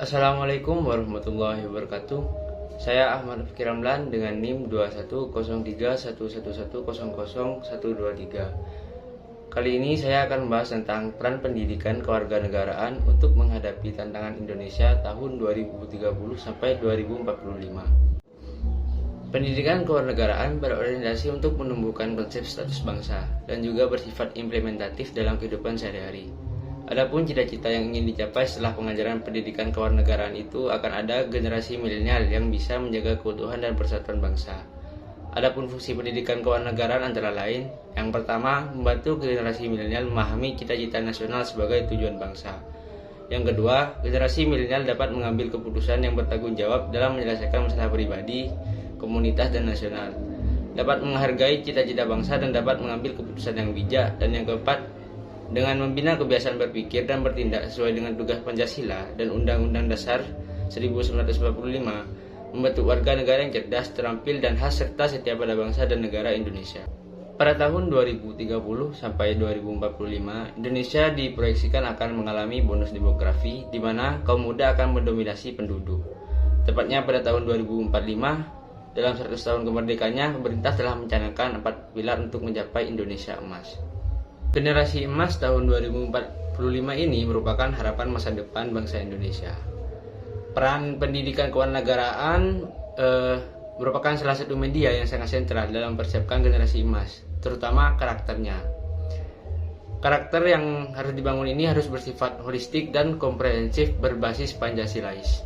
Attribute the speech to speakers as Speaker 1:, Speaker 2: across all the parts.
Speaker 1: Assalamualaikum warahmatullahi wabarakatuh. Saya Ahmad Fikri Ramlan dengan NIM 210311100123. Kali ini saya akan membahas tentang peran pendidikan kewarganegaraan untuk menghadapi tantangan Indonesia tahun 2030 sampai 2045. Pendidikan kewarganegaraan berorientasi untuk menumbuhkan konsep status bangsa dan juga bersifat implementatif dalam kehidupan sehari-hari. Adapun cita-cita yang ingin dicapai setelah pengajaran pendidikan kewarganegaraan itu akan ada generasi milenial yang bisa menjaga keutuhan dan persatuan bangsa. Adapun fungsi pendidikan kewarganegaraan antara lain, yang pertama, membantu generasi milenial memahami cita-cita nasional sebagai tujuan bangsa. Yang kedua, generasi milenial dapat mengambil keputusan yang bertanggung jawab dalam menyelesaikan masalah pribadi, komunitas, dan nasional. Dapat menghargai cita-cita bangsa dan dapat mengambil keputusan yang bijak. Dan yang keempat, dengan membina kebiasaan berpikir dan bertindak sesuai dengan tugas Pancasila dan Undang-Undang Dasar 1945, membentuk warga negara yang cerdas, terampil, dan khas serta setia pada bangsa dan negara Indonesia. Pada tahun 2030 sampai 2045, Indonesia diproyeksikan akan mengalami bonus demografi di mana kaum muda akan mendominasi penduduk. Tepatnya pada tahun 2045, dalam 100 tahun kemerdekaannya, pemerintah telah mencanangkan 4 pilar untuk mencapai Indonesia emas. Generasi emas tahun 2045 ini merupakan harapan masa depan bangsa Indonesia. Peran pendidikan kewarganegaraan merupakan salah satu media yang sangat sentral dalam mempersiapkan generasi emas, terutama karakternya. Karakter yang harus dibangun ini harus bersifat holistik dan komprehensif berbasis Pancasilais.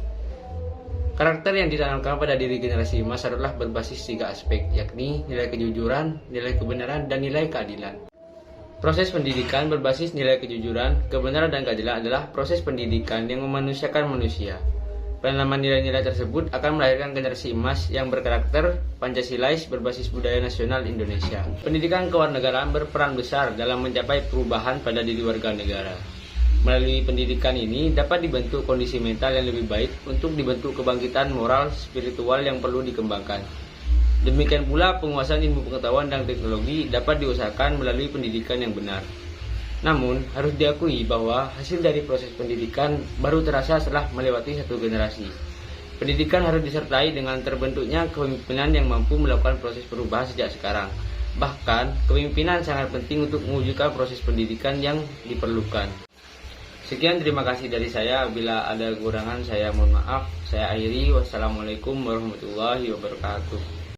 Speaker 1: Karakter yang ditanamkan pada diri generasi emas adalah berbasis 3 aspek, yakni nilai kejujuran, nilai kebenaran, dan nilai keadilan. Proses pendidikan berbasis nilai kejujuran, kebenaran, dan keadilan adalah proses pendidikan yang memanusiakan manusia. Penanaman nilai-nilai tersebut akan melahirkan generasi emas yang berkarakter Pancasilais berbasis budaya nasional Indonesia. Pendidikan kewarganegaraan berperan besar dalam mencapai perubahan pada diri warga negara. Melalui pendidikan ini dapat dibentuk kondisi mental yang lebih baik untuk dibentuk kebangkitan moral spiritual yang perlu dikembangkan. Demikian pula penguasaan ilmu pengetahuan dan teknologi dapat diusahakan melalui pendidikan yang benar. Namun, harus diakui bahwa hasil dari proses pendidikan baru terasa setelah melewati satu generasi. Pendidikan harus disertai dengan terbentuknya kepemimpinan yang mampu melakukan proses perubahan sejak sekarang. Bahkan, kepemimpinan sangat penting untuk mewujudkan proses pendidikan yang diperlukan. Sekian, terima kasih dari saya. Bila ada kekurangan, saya mohon maaf. Saya akhiri. Wassalamualaikum warahmatullahi wabarakatuh.